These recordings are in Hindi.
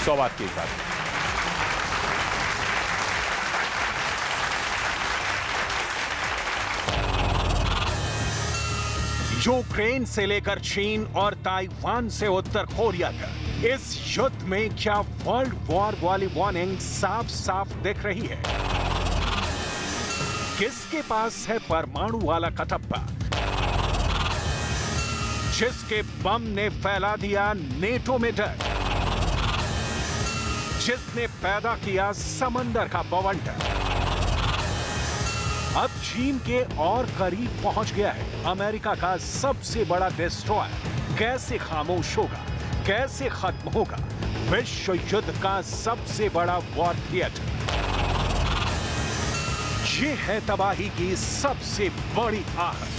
100 बात की बात। यूक्रेन से लेकर चीन और ताइवान से उत्तर कोरिया तक इस युद्ध में क्या वर्ल्ड वॉर वाली वार्निंग साफ साफ दिख रही है। किसके पास है परमाणु वाला कटप्पा जिसके बम ने फैला दिया नेटो में डर, जिसने पैदा किया समंदर का बवंडर, अब चीन के और करीब पहुंच गया है अमेरिका का सबसे बड़ा डिस्ट्रॉयर। कैसे खामोश होगा, कैसे खत्म होगा विश्व युद्ध का सबसे बड़ा वॉर थिएटर। ये है तबाही की सबसे बड़ी आहट।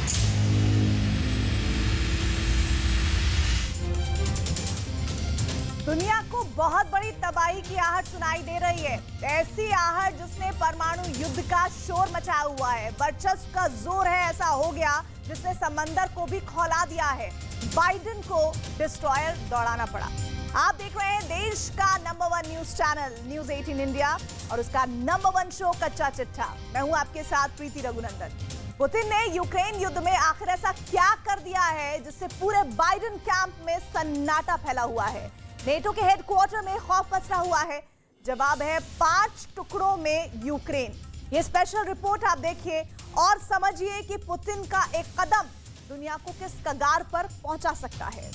दुनिया को बहुत बड़ी तबाही की आहट सुनाई दे रही है। ऐसी आहट जिसने परमाणु युद्ध का शोर मचाया हुआ है। वर्चस्व का जोर है ऐसा हो गया जिसने समंदर को भी खौला दिया है। बाइडेन को डिस्ट्रॉयर दौड़ाना पड़ा। आप देख रहे हैं देश का number 1 news channel news 18 India और उसका नंबर 1 शो कच्चा चिट्ठा। मैं हूं आपके साथ प्रीति रघुनंदन। पुतिन ने यूक्रेन युद्ध में आखिर ऐसा क्या कर दिया है जिससे पूरे बाइडेन कैंप में सन्नाटा फैला हुआ है। नेटो के हेडक्वार्टर में खौफ पसरा हुआ है। जवाब है 5 टुकड़ों में यूक्रेन। ये स्पेशल रिपोर्ट आप देखिए और समझिए कि पुतिन का एक कदम दुनिया को किस कगार पर पहुंचा सकता है।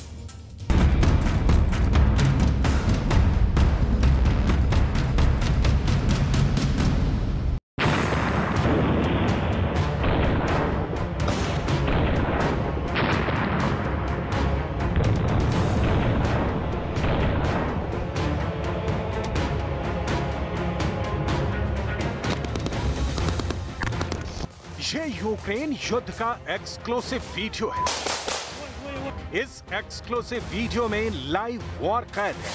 ये यूक्रेन युद्ध का एक्सक्लूसिव वीडियो है। इस एक्सक्लूसिव वीडियो में लाइव वॉर कैद है।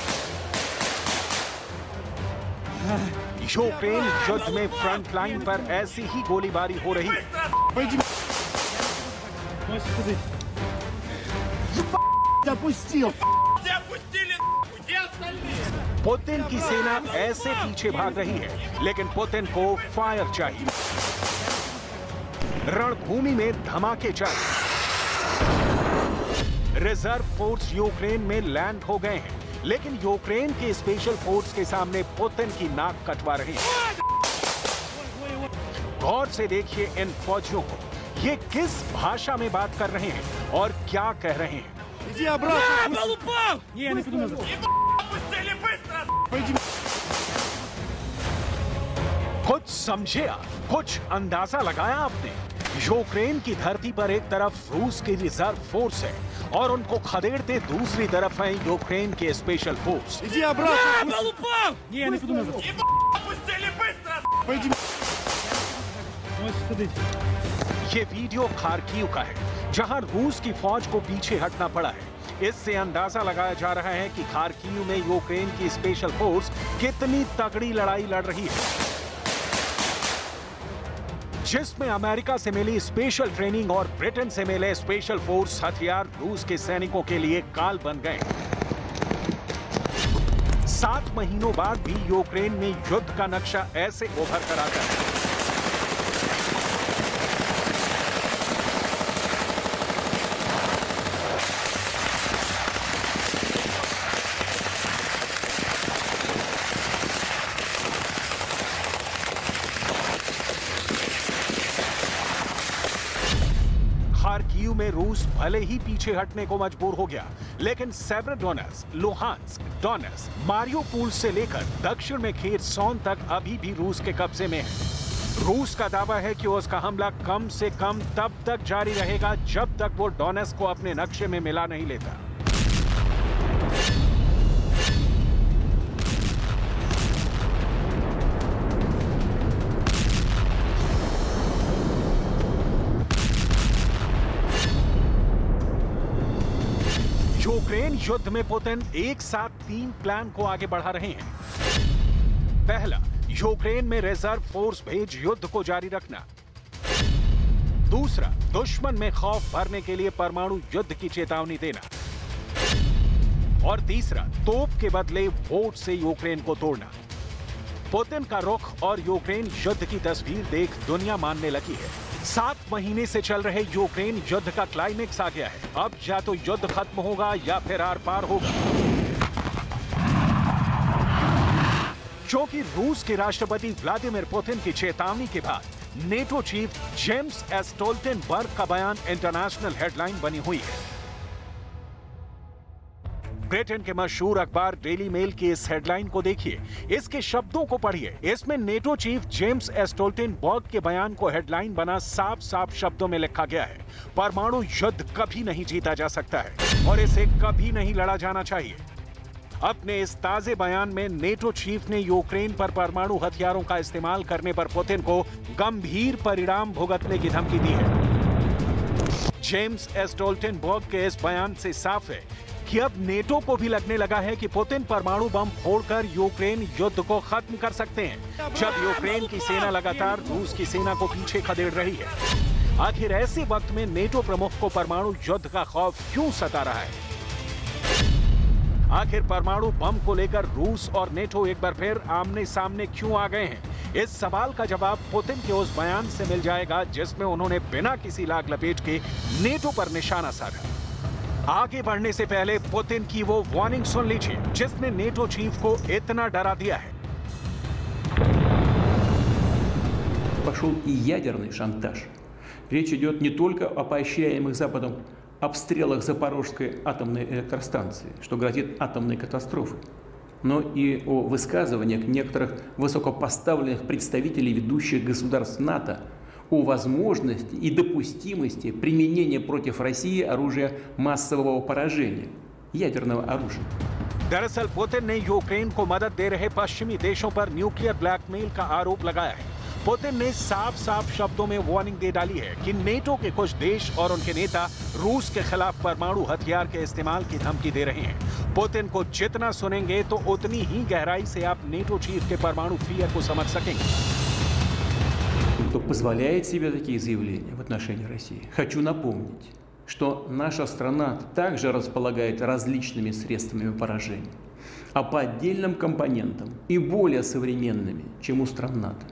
यूक्रेन युद्ध में फ्रंट लाइन पर ऐसी ही गोलीबारी हो रही है। पुतिन की सेना ऐसे पीछे भाग रही है लेकिन पुतिन को फायर चाहिए। रणभूमि में धमाके चाहिए। रिजर्व फोर्स यूक्रेन में लैंड हो गए हैं लेकिन यूक्रेन के स्पेशल फोर्स के सामने पुतिन की नाक कटवा रहे हैं। गौर से देखिए इन फौजियों को, ये किस भाषा में बात कर रहे हैं और क्या कह रहे हैं। कुछ समझे आप, कुछ अंदाजा लगाया आपने। यूक्रेन की धरती पर एक तरफ रूस की रिजर्व फोर्स है और उनको खदेड़ते दूसरी तरफ है यूक्रेन के स्पेशल फोर्स। ये वीडियो खार्किव का है जहां रूस की फौज को पीछे हटना पड़ा है। इससे अंदाजा लगाया जा रहा है कि खार्किव में यूक्रेन की स्पेशल फोर्स कितनी तगड़ी लड़ाई लड़ रही है, जिसमें अमेरिका से मिली स्पेशल ट्रेनिंग और ब्रिटेन से मिले स्पेशल फोर्स हथियार रूस के सैनिकों के लिए काल बन गए। 7 महीनों बाद भी यूक्रेन में युद्ध का नक्शा ऐसे उभर कर आता है। खार्किव में रूस भले ही पीछे हटने को मजबूर हो गया लेकिन सेवेरोडोनेत्स्क, लुहांस्क, डोनेत्स्क, मारियोपोल से लेकर दक्षिण में खेरसोन तक अभी भी रूस के कब्जे में है। रूस का दावा है कि उसका हमला कम से कम तब तक जारी रहेगा जब तक वो डोनेत्स्क को अपने नक्शे में मिला नहीं लेता। यूक्रेन युद्ध में पुतिन एक साथ 3 प्लान को आगे बढ़ा रहे हैं। पहला, यूक्रेन में रिजर्व फोर्स भेज युद्ध को जारी रखना। दूसरा, दुश्मन में खौफ भरने के लिए परमाणु युद्ध की चेतावनी देना। और तीसरा, तोप के बदले वोट से यूक्रेन को तोड़ना। पुतिन का रुख और यूक्रेन युद्ध की तस्वीर देख दुनिया मानने लगी है 7 महीने से चल रहे यूक्रेन युद्ध का क्लाइमेक्स आ गया है। अब या तो युद्ध खत्म होगा या फिर आर पार होगा। क्योंकि रूस के राष्ट्रपति व्लादिमीर पुतिन की चेतावनी के बाद नेटो चीफ जेम्स स्टोल्टेनबर्ग का बयान इंटरनेशनल हेडलाइन बनी हुई है। ब्रिटेन के मशहूर अखबार डेली मेल की इस हेडलाइन को देखिए, इसके शब्दों को पढ़िए। इसमें नेटो चीफ जेम्स स्टोल्टेनबर्ग के बयान को हेडलाइन बना साफ साफ शब्दों में लिखा गया है, परमाणु युद्ध कभी नहीं जीता जा सकता है और इसे कभी नहीं लड़ा जाना चाहिए। अपने इस ताजे बयान में नेटो चीफ ने यूक्रेन पर परमाणु हथियारों का इस्तेमाल करने पर पुतिन को गंभीर परिणाम भुगतने की धमकी दी है। जेम्स स्टोल्टेनबर्ग के इस बयान से साफ है कि अब नेटो को भी लगने लगा है कि पुतिन परमाणु बम फोड़कर यूक्रेन युद्ध को खत्म कर सकते हैं, जब यूक्रेन की सेना लगातार रूस की सेना को पीछे खदेड़ रही है। आखिर ऐसे वक्त में नेटो प्रमुख को परमाणु युद्ध का खौफ क्यों सता रहा है? आखिर परमाणु बम को लेकर रूस और नेटो एक बार फिर आमने सामने क्यों आ गए हैं? इस सवाल का जवाब पुतिन के उस बयान से मिल जाएगा जिसमें उन्होंने बिना किसी लाग लपेट के नेटो पर निशाना साधा। आगे बढ़ने से पहले पुतिन की वो वार्निंग सुन लीजिए जिसने नेटो चीफ को इतना डरा दिया है। Пошел и ядерный шантаж. Речь идет не только о поощряемых Западом обстрелах Запорожской атомной электростанции, что грозит атомной катастрофой, но и о высказываниях некоторых высокопоставленных представителей ведущих государств НАТО о возможности и допустимости применения против России оружия массового поражения, ядерного оружия. दरअसल पुतिन ने यूक्रेन को मदद दे रहे पश्चिमी देशों पर न्यूक्लियर ब्लैकमेल का आरोप लगाया है। पुतिन ने साफ साफ शब्दों में वार्निंग दे डाली है कि नेटो के कुछ देश और उनके नेता रूस के खिलाफ परमाणु हथियार के इस्तेमाल की धमकी दे रहे हैं। पुतिन को जितना सुनेंगे तो उतनी ही गहराई से आप नेटो चीफ के परमाणु फियर को समझ सकेंगे। Кто позволяет себе такие заявления в отношении России? Хочу напомнить, что наша страна также располагает различными средствами поражения, а по отдельным компонентам и более современными, чем у стран НАТО.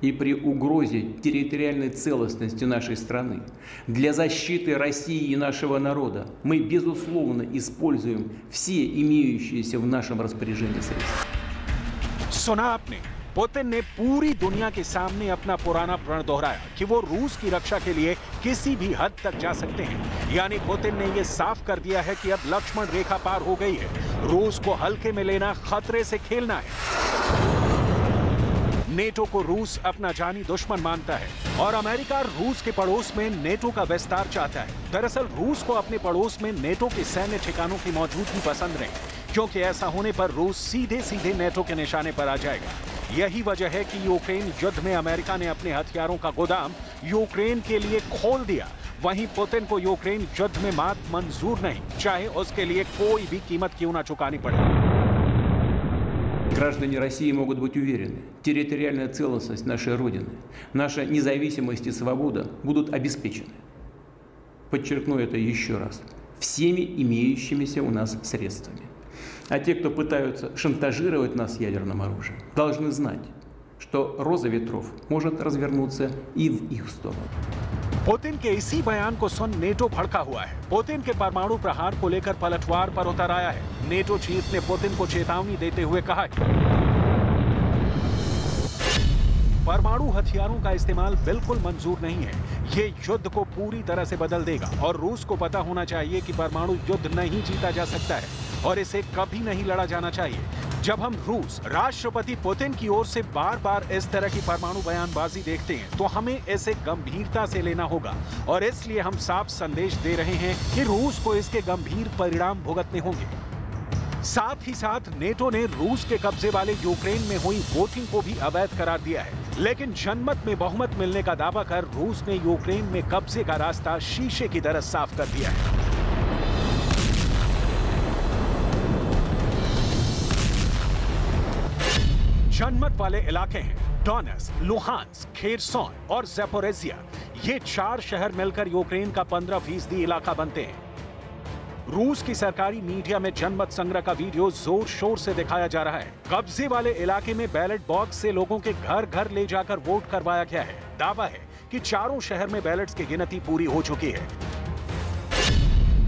И при угрозе территориальной целостности нашей страны для защиты России и нашего народа мы, безусловно, используем все имеющиеся в нашем распоряжении средства. सुना आपने, पुतिन ने पूरी दुनिया के सामने अपना पुराना प्रण दोहराया कि वो रूस की रक्षा के लिए किसी भी हद तक जा सकते हैं। यानी पुतिन ने ये साफ कर दिया है कि अब लक्ष्मण रेखा पार हो गई है, रूस को हल्के में लेना, खतरे से खेलना है। नेटो को रूस अपना जानी दुश्मन मानता है और अमेरिका रूस के पड़ोस में नेटो का विस्तार चाहता है। दरअसल रूस को अपने पड़ोस में नेटो के सैन्य ठिकानों की मौजूदगी पसंद नहीं, क्योंकि ऐसा होने पर रूस सीधे सीधे नेटो के निशाने पर आ जाएगा। यही वजह है कि यूक्रेन युद्ध में अमेरिका ने अपने हथियारों का गोदाम यूक्रेन के लिए खोल दिया। वहीं पुतिन को यूक्रेन युद्ध में मात मंजूर नहीं, चाहे उसके लिए कोई भी कीमत क्यों ना चुकानी पड़े। Граждане России могут быть уверены, территориальная целостность нашей Родины, наша независимость и свобода будут обеспечены. Подчеркну это еще раз. Всеми имеющимися у нас средствами. А те, кто пытаются шантажировать нас ядерным оружием, должны знать, что роза ветров может развернуться и в их сторону. पुतिन के इसी बयान को सुन नेटो भड़का हुआ है। पुतिन के परमाणु प्रहार को लेकर पलटवार पर उतर आया है। नेटो चीफ ने पुतिन को चेतावनी देते हुए कहा है, परमाणु हथियारों का इस्तेमाल बिल्कुल मंजूर नहीं है। ये युद्ध को पूरी तरह से बदल देगा और रूस को पता होना चाहिए कि परमाणु युद्ध नहीं जीता जा सकता है और इसे कभी नहीं लड़ा जाना चाहिए। जब हम रूस राष्ट्रपति पुतिन की ओर से बार बार इस तरह की परमाणु बयानबाजी देखते हैं तो हमें इसे गंभीरता से लेना होगा और इसलिए हम साफ संदेश दे रहे हैं कि रूस को इसके गंभीर परिणाम भुगतने होंगे। साथ ही साथ नेटो ने रूस के कब्जे वाले यूक्रेन में हुई वोटिंग को भी अवैध करार दिया है, लेकिन जनमत में बहुमत मिलने का दावा कर रूस ने यूक्रेन में कब्जे का रास्ता शीशे की तरह साफ कर दिया है। जनमत वाले इलाके हैं डोनेट्स्क, लुहांस्क, खेरसोन और ज़ैपोरिज़िया। ये 4 शहर मिलकर यूक्रेन का 15% इलाका बनते हैं। रूस की सरकारी मीडिया में जनमत संग्रह का वीडियो जोर शोर से दिखाया जा रहा है। कब्जे वाले इलाके में बैलेट बॉक्स से लोगों के घर घर ले जाकर वोट करवाया गया है। दावा है कि चारों शहर में बैलेट्स की गिनती पूरी हो चुकी है।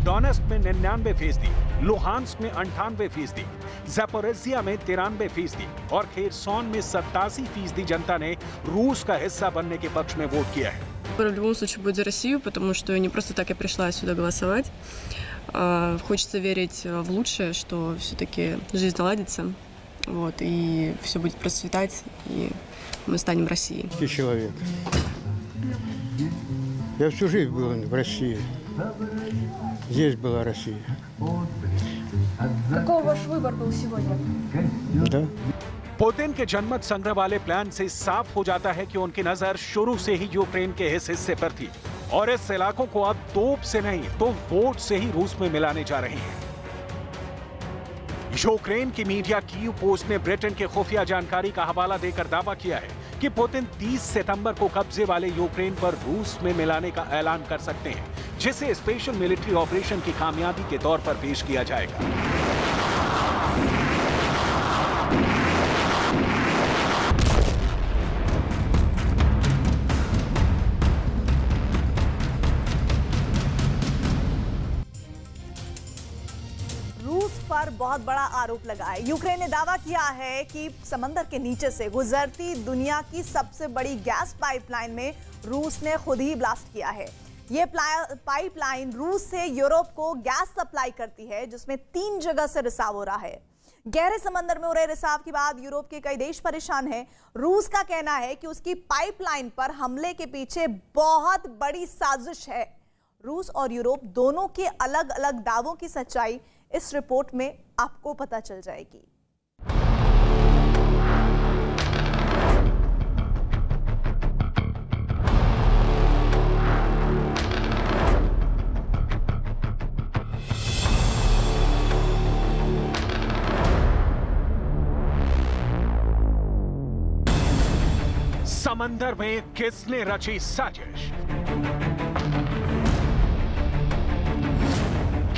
डोनेस्क में 99%, लुहांस्क में 98%, ज़ैपोरिज़िया में 93% और खेरसोन में 87% जनता ने रूस का हिस्सा बनने के पक्ष में वोट किया है। В любом случае будет за Россию, потому что не просто так я пришла сюда голосовать. Хочется верить в лучшее, что все-таки жизнь наладится, вот, и все будет процветать, и мы станем Россией. Человек. Я всю жизнь был в России. Здесь была Россия. Какой ваш выбор был сегодня? Да. पुतिन के जनमत संग्रह वाले प्लान से साफ हो जाता है कि उनकी नजर शुरू से ही यूक्रेन के इस हिस्से पर थी और इस इलाकों को अब तोप से नहीं तो वोट से ही रूस में मिलाने जा रहे हैं। यूक्रेन की मीडिया कीव पोस्ट ने ब्रिटेन के खुफिया जानकारी का हवाला देकर दावा किया है कि पुतिन 30 सितंबर को कब्जे वाले यूक्रेन पर रूस में मिलाने का ऐलान कर सकते हैं, जिसे स्पेशल मिलिट्री ऑपरेशन की कामयाबी के तौर पर पेश किया जाएगा। पर बहुत बड़ा आरोप लगा है। यूक्रेन ने दावा किया है कि समंदर के नीचे से गुजरती दुनिया की सबसे बड़ी गैस पाइपलाइन में रूस ने खुद ही ब्लास्ट किया है। ये पाइपलाइन रूस से यूरोप को गैस सप्लाई करती है, जिसमें 3 जगह से रिसाव हो रहा है। गहरे समंदर में हो रहे रिसाव के बाद यूरोप के कई देश परेशान हैं। रूस का कहना है कि उसकी पाइपलाइन पर हमले के पीछे बहुत बड़ी साजिश है। रूस और यूरोप दोनों के अलग अलग दावों की सच्चाई इस रिपोर्ट में आपको पता चल जाएगी। समंदर में किसने रची साजिश?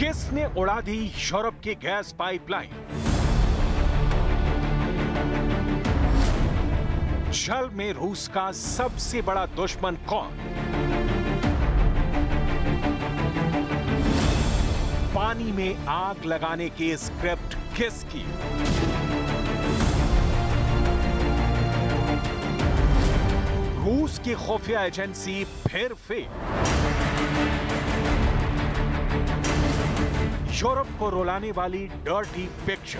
किसने उड़ा दी यूरोप की गैस पाइपलाइन? जल में रूस का सबसे बड़ा दुश्मन कौन? पानी में आग लगाने की स्क्रिप्ट किसकी? रूस की खुफिया एजेंसी फिर फेल। यूरोप को रुलाने वाली डर्टी पिक्चर।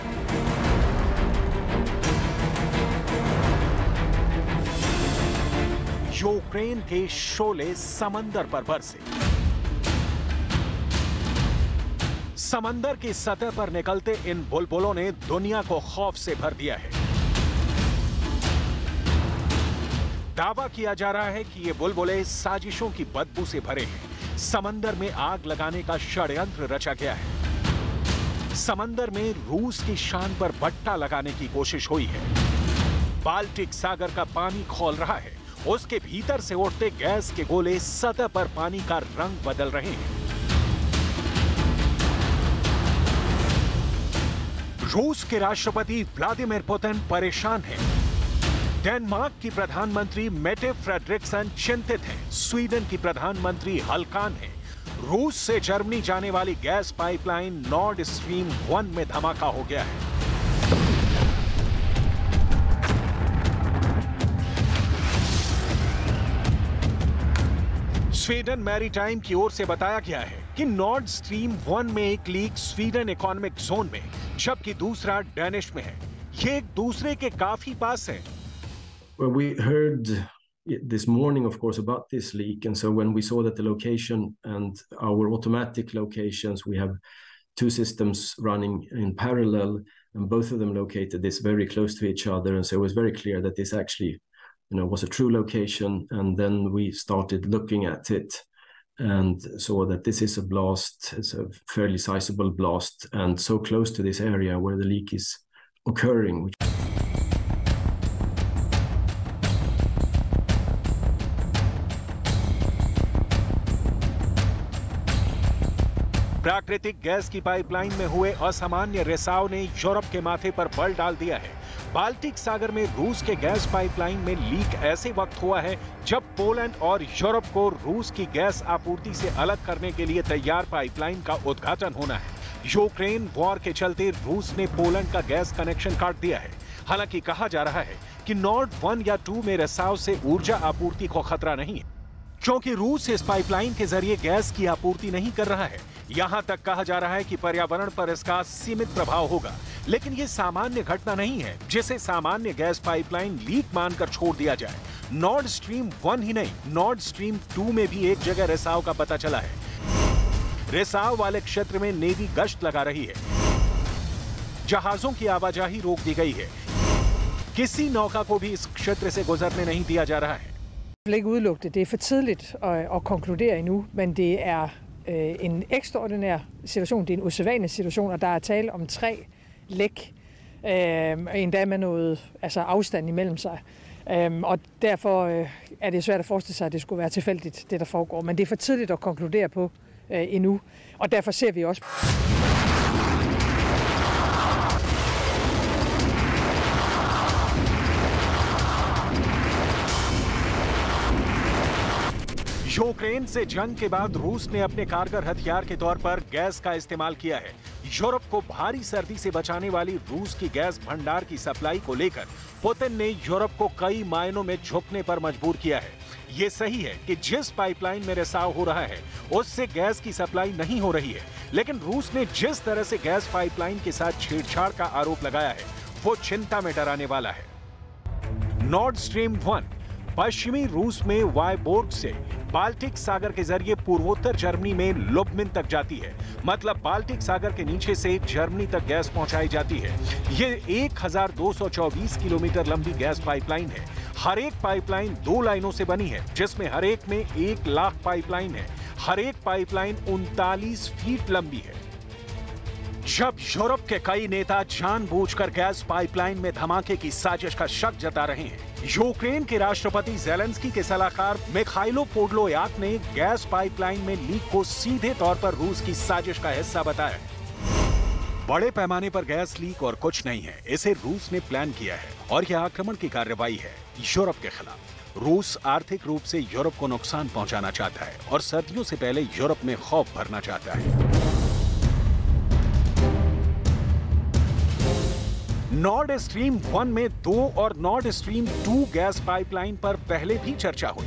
यूक्रेन के शोले समंदर पर बरसे। समंदर की सतह पर निकलते इन बुलबुलों ने दुनिया को खौफ से भर दिया है। दावा किया जा रहा है कि ये बुलबुले साजिशों की बदबू से भरे हैं। समंदर में आग लगाने का षड्यंत्र रचा गया है। समंदर में रूस की शान पर बट्टा लगाने की कोशिश हुई है। बाल्टिक सागर का पानी खौल रहा है। उसके भीतर से उठते गैस के गोले सतह पर पानी का रंग बदल रहे हैं। रूस के राष्ट्रपति व्लादिमीर पुतिन परेशान हैं। डेनमार्क की प्रधानमंत्री मेटे फ्रेडरिक्सन चिंतित हैं। स्वीडन की प्रधानमंत्री हल्कान है। रूस से जर्मनी जाने वाली गैस पाइपलाइन नॉर्ड स्ट्रीम 1 में धमाका हो गया है। स्वीडन मैरीटाइम की ओर से बताया गया है कि नॉर्ड स्ट्रीम 1 में एक लीक स्वीडन इकोनॉमिक जोन में, जबकि दूसरा डेनिश में है। ये एक दूसरे के काफी पास है। Well, we heard this morning, of course, about this leak, and so when we saw that the location and our automatic locations, we have 2 systems running in parallel, and both of them located this very close to each other, and so it was very clear that this actually, was a true location. And then we started looking at it and saw that this is a blast. It's a fairly sizable blast, and so close to this area where the leak is occurring. प्राकृतिक गैस की पाइपलाइन में हुए असामान्य रिसाव ने यूरोप के माथे पर बल डाल दिया है। बाल्टिक सागर में रूस के गैस पाइपलाइन में लीक ऐसे वक्त हुआ है जब पोलैंड और यूरोप को रूस की गैस आपूर्ति से अलग करने के लिए तैयार पाइपलाइन का उद्घाटन होना है। यूक्रेन वॉर के चलते रूस ने पोलैंड का गैस कनेक्शन काट दिया है। हालांकि कहा जा रहा है कि नॉर्ड 1 या 2 में रिसाव से ऊर्जा आपूर्ति को खतरा नहीं है, क्योंकि रूस इस पाइपलाइन के जरिए गैस की आपूर्ति नहीं कर रहा है। यहां तक कहा जा रहा है कि पर्यावरण पर इसका सीमित प्रभाव होगा, लेकिन यह सामान्य घटना नहीं है जिसे सामान्य गैस पाइपलाइन लीक मानकर छोड़ दिया जाए। नॉर्ड स्ट्रीम 1 ही नहीं, नॉर्ड स्ट्रीम 2 में भी एक जगह रिसाव का पता चला है। रिसाव वाले क्षेत्र में नेवी गश्त लगा रही है, जहाजों की आवाजाही रोक दी गई है, किसी नौका को भी इस क्षेत्र से गुजरने नहीं दिया जा रहा है। Jeg vil ikke udelukke det. Det er for tidligt at konkludere endnu, men det er en ekstraordinær situation, det er en usædvanlig situation, og der er tale om 3 læk, endda med noget afstand imellem sig. Og derfor er det svært at forestille sig, at det skulle være tilfældigt, det der foregår. Men det er for tidligt at konkludere på endnu, og derfor ser vi også. Ukraine से जंग के बाद रूस ने अपने कारगर हथियार के तौर पर गैस का इस्तेमाल किया है। यूरोप को भारी सर्दी से बचाने वाली रूस की गैस भंडार की सप्लाई को लेकर पुतिन ने यूरोप को कई मायनों में झुकने पर मजबूर किया है। ये सही है कि जिस पाइपलाइन में रिसाव हो रहा है उससे गैस की सप्लाई नहीं हो रही है, लेकिन रूस ने जिस तरह से गैस पाइपलाइन के साथ छेड़छाड़ का आरोप लगाया है वो चिंता में डराने वाला है। नॉर्ड स्ट्रीम 1 पश्चिमी रूस में वायबोर्ग से बाल्टिक सागर के जरिए पूर्वोत्तर जर्मनी में लुब्मिन तक जाती है। मतलब बाल्टिक सागर के नीचे से जर्मनी तक गैस पहुंचाई जाती है। ये 1224 किलोमीटर लंबी गैस पाइपलाइन है। हर एक पाइपलाइन 2 लाइनों से बनी है, जिसमें हर एक में 1 लाख पाइपलाइन है। हर एक पाइपलाइन 39 फीट लंबी है। जब यूरोप के कई नेता जानबूझकर गैस पाइपलाइन में धमाके की साजिश का शक जता रहे हैं, यूक्रेन के राष्ट्रपति ज़ेलेंस्की के सलाहकार मिखाइलो पोडोलियाक ने गैस पाइपलाइन में लीक को सीधे तौर पर रूस की साजिश का हिस्सा बताया। बड़े पैमाने पर गैस लीक और कुछ नहीं है, इसे रूस ने प्लान किया है और यह आक्रमण की कार्रवाई है यूरोप के खिलाफ। रूस आर्थिक रूप से यूरोप को नुकसान पहुंचाना चाहता है और सर्दियों से पहले यूरोप में खौफ भरना चाहता है। नॉर्ड स्ट्रीम 1 में 2 और नॉर्ड स्ट्रीम 2 गैस पाइपलाइन पर पहले भी चर्चा हुई,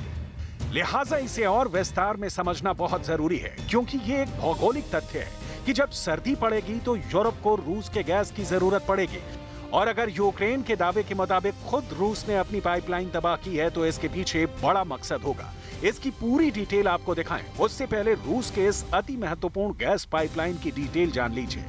लिहाजा इसे और विस्तार में समझना बहुत जरूरी है, क्योंकि ये एक भौगोलिक तथ्य है कि जब सर्दी पड़ेगी तो यूरोप को रूस के गैस की जरूरत पड़ेगी। और अगर यूक्रेन के दावे के मुताबिक खुद रूस ने अपनी पाइपलाइन तबाह की है तो इसके पीछे बड़ा मकसद होगा। इसकी पूरी डिटेल आपको दिखाएं, उससे पहले रूस के इस अति महत्वपूर्ण गैस पाइपलाइन की डिटेल जान लीजिए।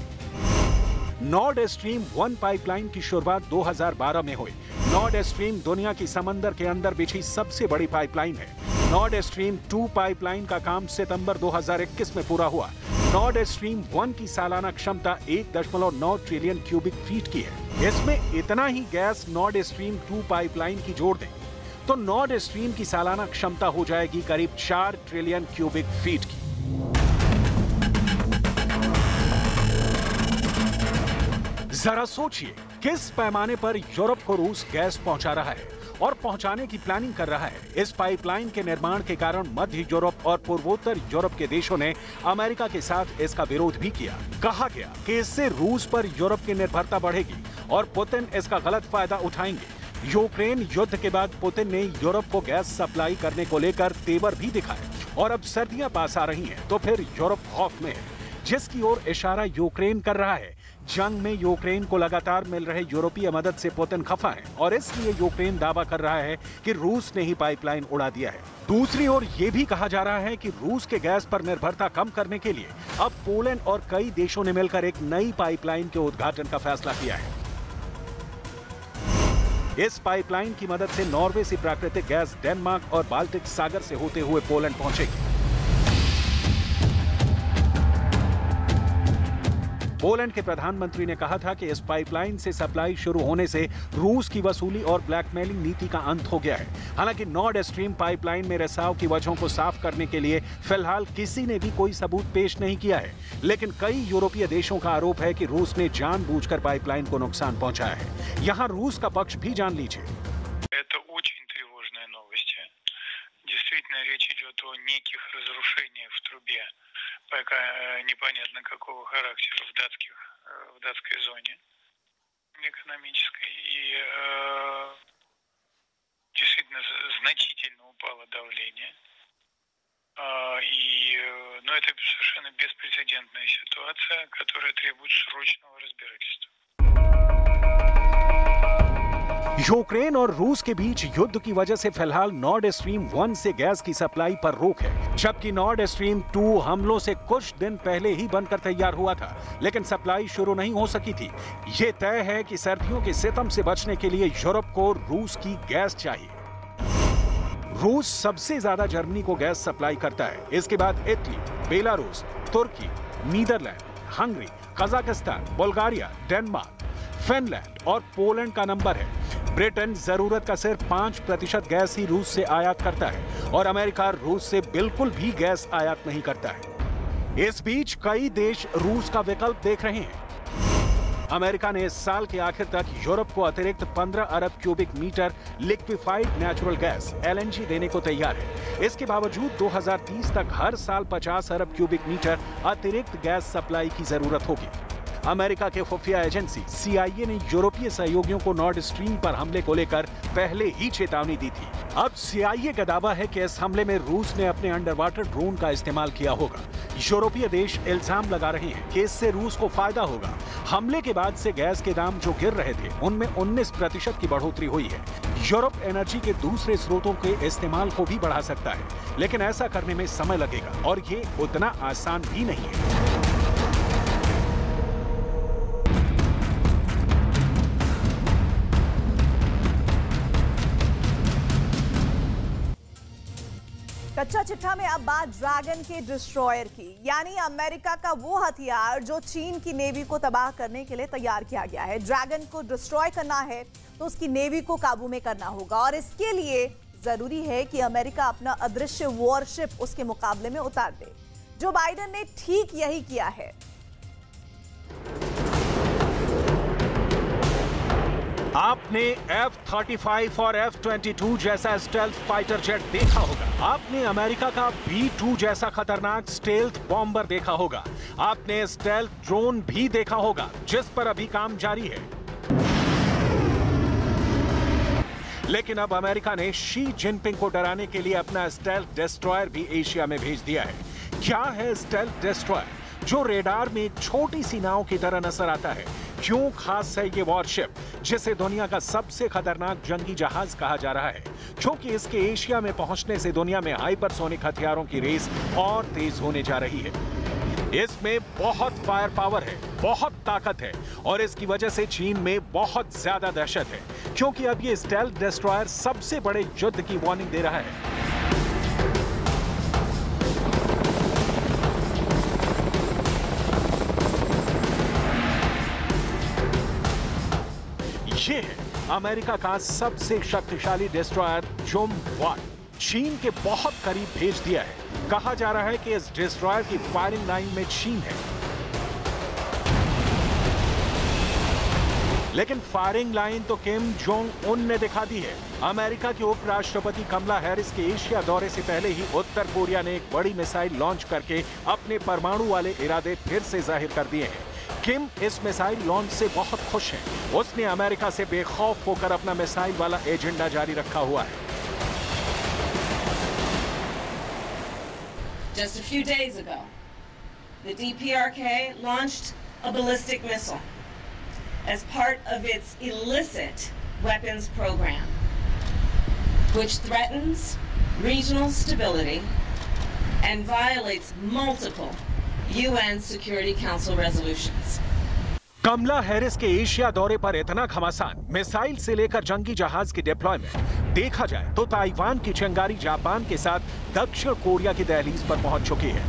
नॉर्ड स्ट्रीम 1 पाइपलाइन की शुरुआत 2012 में हुई। नॉर्ड स्ट्रीम दुनिया की समंदर के अंदर बिछी सबसे बड़ी पाइपलाइन है। नॉर्ड स्ट्रीम 2 पाइपलाइन का काम सितंबर 2021 में पूरा हुआ। नॉर्ड स्ट्रीम 1 की सालाना क्षमता 1.9 ट्रिलियन क्यूबिक फीट की है। इसमें इतना ही गैस नॉर्ड स्ट्रीम 2 पाइपलाइन की जोड़ दें तो नॉर्ड स्ट्रीम की सालाना क्षमता हो जाएगी करीब 4 ट्रिलियन क्यूबिक फीट की। जरा सोचिए किस पैमाने पर यूरोप को रूस गैस पहुंचा रहा है और पहुंचाने की प्लानिंग कर रहा है। इस पाइपलाइन के निर्माण के कारण मध्य यूरोप और पूर्वोत्तर यूरोप के देशों ने अमेरिका के साथ इसका विरोध भी किया। कहा गया कि इससे रूस पर यूरोप की निर्भरता बढ़ेगी और पुतिन इसका गलत फायदा उठाएंगे। यूक्रेन युद्ध के बाद पुतिन ने यूरोप को गैस सप्लाई करने को लेकर तेवर भी दिखाए और अब सर्दियां पास आ रही हैं तो फिर यूरोप खौफ में है, जिसकी ओर इशारा यूक्रेन कर रहा है। जंग में यूक्रेन को लगातार मिल रहे यूरोपीय मदद से पुतिन खफा है और इसलिए यूक्रेन दावा कर रहा है कि रूस ने ही पाइपलाइन उड़ा दिया है। दूसरी ओर यह भी कहा जा रहा है कि रूस के गैस पर निर्भरता कम करने के लिए अब पोलैंड और कई देशों ने मिलकर एक नई पाइपलाइन के उद्घाटन का फैसला किया है। इस पाइपलाइन की मदद से नॉर्वे से प्राकृतिक गैस डेनमार्क और बाल्टिक सागर से होते हुए पोलैंड पहुंचेगी। पोलैंड के प्रधानमंत्री ने कहा था कि इस पाइपलाइन से सप्लाई शुरू होने से रूस की वसूली और ब्लैकमेलिंग नीति का अंत हो गया है। हालांकि नॉर्ड स्ट्रीम पाइपलाइन में रिसाव की वजहों को साफ करने के लिए फिलहाल किसी ने भी कोई सबूत पेश नहीं किया है, लेकिन कई यूरोपीय देशों का आरोप है कि रूस ने जानबूझकर पाइपलाइन को नुकसान पहुंचाया है। यहाँ रूस का पक्ष भी जान लीजिए। Это очень тревожные новости. Действительно, речь идет о неких разрушениях в трубе, пока непонятно какого характера в датской зоне экономической. И действительно значительно упало давление. Но это совершенно беспрецедентная ситуация, которая требует срочного разбирательства. यूक्रेन और रूस के बीच युद्ध की वजह से फिलहाल नॉर्ड स्ट्रीम 1 से गैस की सप्लाई पर रोक है, जबकि नॉर्ड स्ट्रीम 2 हमलों से कुछ दिन पहले ही बनकर तैयार हुआ था, लेकिन सप्लाई शुरू नहीं हो सकी थी। ये तय है कि सर्दियों के सितम से बचने के लिए यूरोप को रूस की गैस चाहिए। रूस सबसे ज्यादा जर्मनी को गैस सप्लाई करता है, इसके बाद Italy, Belarus, Turkey, Netherlands, Hungary, Kazakhstan, Bulgaria, Denmark, Finland और पोलैंड का नंबर है। ब्रिटेन जरूरत का सिर्फ 5% गैस ही रूस से आयात करता है और अमेरिका रूस से बिल्कुल भी गैस आयात नहीं करता है। इस बीच कई देश रूस का विकल्प देख रहे हैं। अमेरिका ने इस साल के आखिर तक यूरोप को अतिरिक्त 15 अरब cubic metre liquefied natural gas LNG देने को तैयार है। इसके बावजूद 2030 तक हर साल 50 अरब क्यूबिक मीटर अतिरिक्त गैस सप्लाई की जरूरत होगी। अमेरिका के खुफिया एजेंसी CIA ने यूरोपीय सहयोगियों को नॉर्ड स्ट्रीम पर हमले को लेकर पहले ही चेतावनी दी थी। अब CIA का दावा है कि इस हमले में रूस ने अपने अंडर वाटर ड्रोन का इस्तेमाल किया होगा। यूरोपीय देश इल्जाम लगा रहे हैं कि इससे रूस को फायदा होगा। हमले के बाद से गैस के दाम जो गिर रहे थे, उनमें 19% की बढ़ोतरी हुई है। यूरोप एनर्जी के दूसरे स्रोतों के इस्तेमाल को भी बढ़ा सकता है, लेकिन ऐसा करने में समय लगेगा और ये उतना आसान भी नहीं है। कच्चा चिट्ठा में अब बात ड्रैगन के डिस्ट्रॉयर की, यानी अमेरिका का वो हथियार जो चीन की नेवी को तबाह करने के लिए तैयार किया गया है। ड्रैगन को डिस्ट्रॉय करना है तो उसकी नेवी को काबू में करना होगा और इसके लिए जरूरी है कि अमेरिका अपना अदृश्य वॉरशिप उसके मुकाबले में उतार दे। जो बाइडेन ने ठीक यही किया है। आपने F-35 और F-22 जैसा स्टेल्थ फाइटर जेट देखा होगा। आपने अमेरिका का B-2 जैसा खतरनाक स्टेल्थ बॉम्बर देखा होगा। आपने स्टेल्थ ड्रोन भी देखा होगा, जिस पर अभी काम जारी है। लेकिन अब अमेरिका ने शी जिनपिंग को डराने के लिए अपना स्टेल्थ डिस्ट्रॉयर भी एशिया में भेज दिया है। क्या है स्टेल्थ डिस्ट्रॉयर, जो रेडार में एक छोटी सी नाव की तरह नजर आता है? क्यों खास है ये वॉरशिप, जिसे दुनिया का सबसे खतरनाक जंगी जहाज कहा जा रहा है? क्योंकि इसके एशिया में पहुंचने से दुनिया में हाइपरसोनिक हथियारों की रेस और तेज होने जा रही है। इसमें बहुत फायर पावर है, बहुत ताकत है और इसकी वजह से चीन में बहुत ज्यादा दहशत है, क्योंकि अब ये स्टेल्थ डिस्ट्रॉयर सबसे बड़े युद्ध की वार्निंग दे रहा है। ये है अमेरिका का सबसे शक्तिशाली डिस्ट्रॉयर जुम-1, चीन के बहुत करीब भेज दिया है। कहा जा रहा है कि इस डिस्ट्रॉयर की फायरिंग लाइन में चीन है, लेकिन फायरिंग लाइन तो किम जोंग उन ने दिखा दी है। अमेरिका के उपराष्ट्रपति कमला हैरिस के एशिया दौरे से पहले ही उत्तर कोरिया ने एक बड़ी मिसाइल लॉन्च करके अपने परमाणु वाले इरादे फिर से जाहिर कर दिए हैं। किम इस मिसाइल लॉन्च से बहुत खुश हैं। उसने अमेरिका से बेखौफ होकर अपना मिसाइल वाला एजेंडा जारी रखा हुआ है। Just a few days ago, the DPRK launched a ballistic missile as part of its illicit weapons program, which threatens regional stability and violates multiple UN Security Council resolutions. Kamala Harris के एशिया दौरे पर इतना घमासान, मिसाइल से लेकर जंगी जहाज की डिप्लॉयमेंट, देखा जाए तो ताइवान की चिंगारी जापान के साथ दक्षिण कोरिया की दहलीज पर पहुंच चुकी है।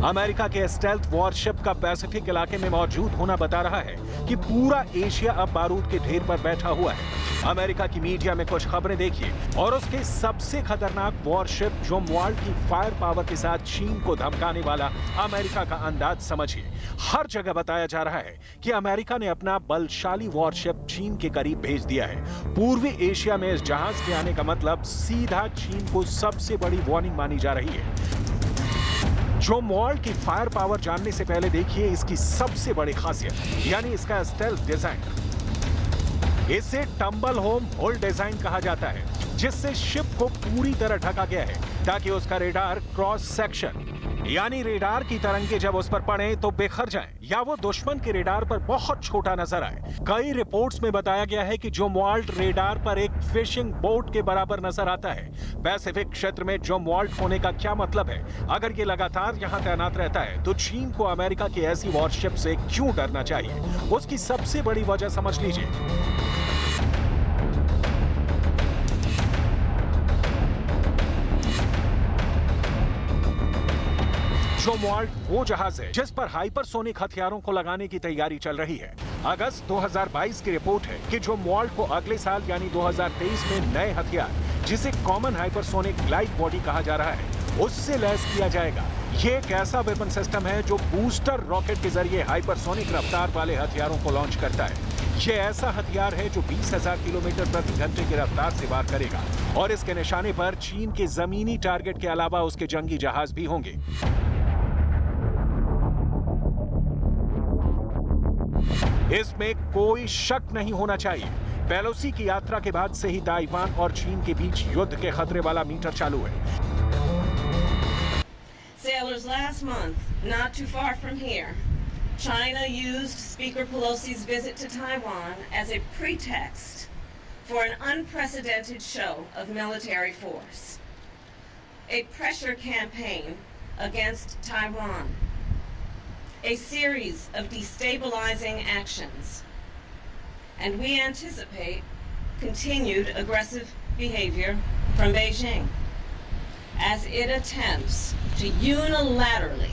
अमेरिका के स्टेल्थ वॉरशिप का पैसिफिक इलाके में मौजूद होना बता रहा है कि पूरा एशिया अब बारूद के ढेर पर बैठा हुआ है। अमेरिका की मीडिया में कुछ खबरें देखिए और उसके सबसे खतरनाक वॉरशिप जोमवाल्ड की फायर पावर के साथ चीन को धमकाने वाला अमेरिका का अंदाज समझिए। हर जगह बताया जा रहा है कि अमेरिका ने अपना बलशाली वॉरशिप चीन के करीब भेज दिया है। पूर्वी एशिया में इस जहाज के आने का मतलब सीधा चीन को सबसे बड़ी वार्निंग मानी जा रही है। जोमवाल्ड की फायर पावर जानने से पहले देखिए इसकी सबसे बड़ी खासियत यानी इसका स्टेल्थ डिजाइन। इसे टंबल होम होल डिजाइन कहा जाता है, जिससे शिप को पूरी तरह ढका गया है ताकि उसका रेडार क्रॉस सेक्शन यानी रेडार की तरंगे जब उस पर पड़े तो बिखर जाएं या वो दुश्मन के रेडार पर बहुत छोटा नजर आए। कई रिपोर्ट्स में बताया गया है कि जोमवाल्ड रेडार पर एक फिशिंग बोट के बराबर नजर आता है। पैसिफिक क्षेत्र में जोमवाल्ड होने का क्या मतलब है? अगर ये लगातार यहाँ तैनात रहता है तो चीन को अमेरिका की ऐसी वॉरशिप से क्यों डरना चाहिए? उसकी सबसे बड़ी वजह समझ लीजिए। जोमवाल्ड वो जहाज है जिस पर हाइपरसोनिक हथियारों को लगाने की तैयारी चल रही है। अगस्त 2022 की रिपोर्ट है कि जोमवाल्ड को अगले साल यानी 2023 में नए हथियार, जिसे कॉमन हाइपरसोनिक ग्लाइड बॉडी कहा जा रहा है, उससे लैस किया जाएगा। ये एक ऐसा वेपन सिस्टम है जो बूस्टर रॉकेट के जरिए हाइपरसोनिक रफ्तार वाले हथियारों को लॉन्च करता है। ये ऐसा हथियार है जो 20,000 किलोमीटर प्रति घंटे की रफ्तार से वार करेगा और इसके निशाने पर चीन के जमीनी टारगेट के अलावा उसके जंगी जहाज भी होंगे। इसमें कोई शक नहीं होना चाहिए, पेलोसी की यात्रा के बाद से ही ताइवान और चीन के बीच युद्ध के खतरे वाला मीटर चालू है। Sailors last month, not too far from here, China used Speaker Pelosi's visit to Taiwan as a pretext for an unprecedented show of military force. A pressure campaign against Taiwan. A series of destabilizing actions. And we anticipate continued aggressive behavior from Beijing as it attempts to unilaterally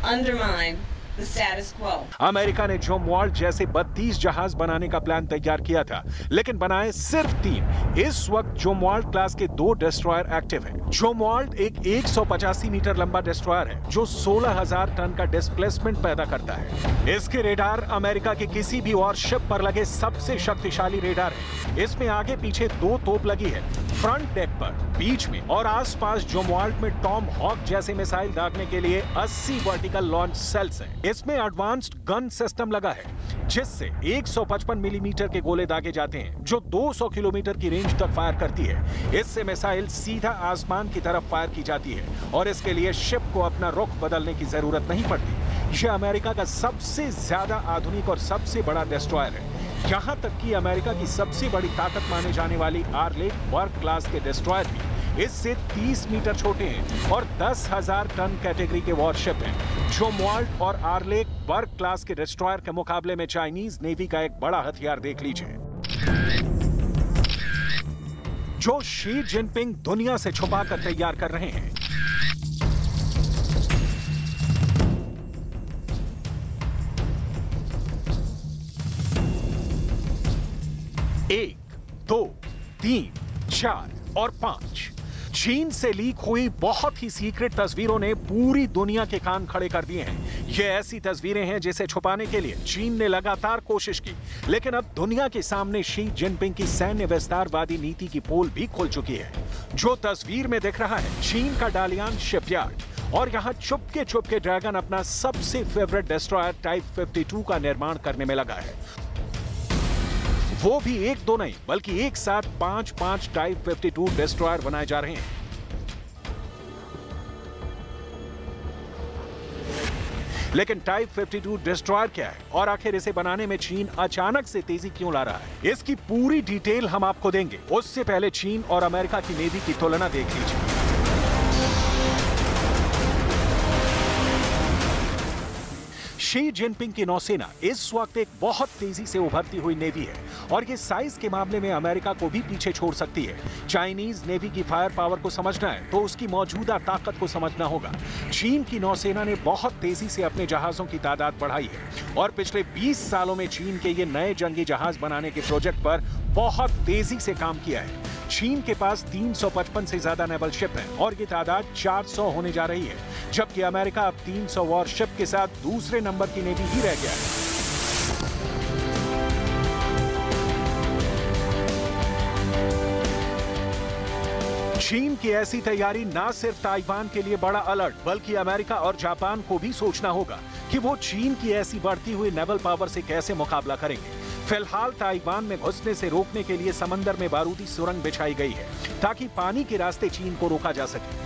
undermine the status quo. America ने जोमवाल्ड जैसे 32 जहाज बनाने का प्लान तैयार किया था, लेकिन बनाए सिर्फ 3। इस वक्त जोमवाल्ड क्लास के 2 डिस्ट्रॉयर एक्टिव हैं। जोमवाल्ड एक 185 मीटर लंबा डिस्ट्रॉयर है जो 16,000 टन का डिस्प्लेसमेंट पैदा करता है। इसके रेडार अमेरिका के किसी भी वॉरशिप पर लगे सबसे शक्तिशाली रेडार है। इसमें आगे पीछे 2 तोप लगी है, फ्रंट डेक पर, बीच में और आसपास जोमवाल्ड में टॉम हॉक जैसे मिसाइल दागने के लिए 80 वर्टिकल लॉन्च सेल्स हैं। इसमें एडवांस्ड गन सिस्टम लगा है जिससे 155 मिलीमीटर के गोले दागे जाते हैं जो 200 किलोमीटर की रेंज तक फायर करती है। इससे मिसाइल सीधा आसमान की तरफ फायर की जाती है और इसके लिए शिप को अपना रुख बदलने की जरूरत नहीं पड़ती। यह अमेरिका का सबसे ज्यादा आधुनिक और सबसे बड़ा डिस्ट्रॉयर है। यहाँ तक कि अमेरिका की सबसे बड़ी ताकत माने जाने वाली आर्लेक बर्ग क्लास के डिस्ट्रॉयर भी इससे 30 मीटर छोटे हैं और 10,000 टन कैटेगरी के वॉरशिप हैं। जोमवाल्ड और आर्लेक बर्ग क्लास के डिस्ट्रॉयर के मुकाबले में चाइनीज नेवी का एक बड़ा हथियार देख लीजिए, जो शी जिनपिंग दुनिया से छुपाकर तैयार कर रहे हैं। एक, 2, 3, 4 और 5 चीन से लीक हुई बहुत ही सीक्रेट तस्वीरों ने पूरी दुनिया के कान खड़े कर दिए हैं। ये ऐसी तस्वीरें हैं जिसे छुपाने के लिए चीन ने लगातार कोशिश की, लेकिन अब दुनिया के सामने शी जिनपिंग की सैन्य विस्तारवादी नीति की पोल भी खुल चुकी है। जो तस्वीर में दिख रहा है चीन का डालियान शिपयार्ड और यहाँ चुपके ड्रैगन अपना सबसे फेवरेट डिस्ट्रॉयर टाइप 52 का निर्माण करने में लगा है। वो भी 1-2 नहीं बल्कि एक साथ 5 टाइप 52 डिस्ट्रॉयर बनाए जा रहे हैं। लेकिन टाइप 52 डिस्ट्रॉयर क्या है और आखिर इसे बनाने में चीन अचानक से तेजी क्यों ला रहा है, इसकी पूरी डिटेल हम आपको देंगे। उससे पहले चीन और अमेरिका की नेवी की तुलना देख लीजिए। शी जिनपिंग की नौसेना इस वक्त एक बहुत तेजी से उभरती हुई नेवी है और ये साइज के मामले में अमेरिका को भी पीछे छोड़ सकती है। चाइनीज नेवी की फायर पावर को समझना है तो उसकी मौजूदा ताकत को समझना होगा। चीन की नौसेना ने बहुत तेजी से अपने जहाजों की तादाद बढ़ाई है और पिछले 20 सालों में चीन के ये नए जंगी जहाज बनाने के प्रोजेक्ट पर बहुत तेजी से काम किया है। चीन के पास 355 से ज्यादा नेवल शिप है और ये तादाद 400 होने जा रही है, जबकि अमेरिका अब 300 वॉरशिप के साथ दूसरे नंबर की नेवी ही रह गया है। चीन की ऐसी तैयारी ना सिर्फ ताइवान के लिए बड़ा अलर्ट, बल्कि अमेरिका और जापान को भी सोचना होगा कि वो चीन की ऐसी बढ़ती हुई नेवल पावर से कैसे मुकाबला करेंगे। फिलहाल ताइवान में घुसने से रोकने के लिए समंदर में बारूदी सुरंग बिछाई गई है ताकि पानी के रास्ते चीन को रोका जा सके।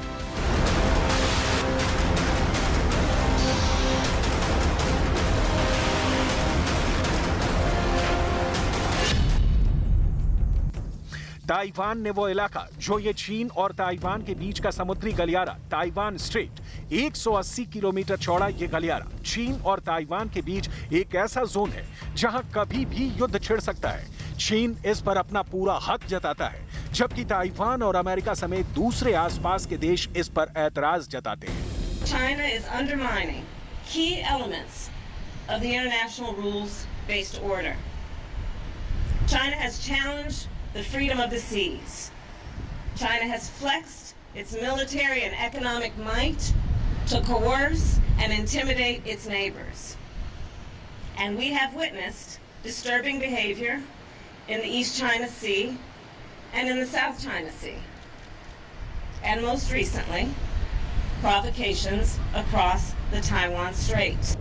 ताइवान ने वो इलाका जो ये चीन और ताइवान के बीच का समुद्री गलियारा ताइवान स्ट्रेट, 180 किलोमीटर चौड़ा ये गलियारा चीन और ताइवान के बीच एक ऐसा जोन है जहां कभी भी युद्ध छिड़ सकता है। चीन इस पर अपना पूरा हक जताता है, जबकि ताइवान और अमेरिका समेत दूसरे आसपास के देश इस पर ऐतराज जताते हैं। China is undermining key elements of the international rules-based order. China has challenged the freedom of the seas. China has flexed its military and economic might to coerce and intimidate its neighbors. And we have witnessed disturbing behavior in the East China Sea and in the South China Sea. And most recently, provocations across the Taiwan Strait.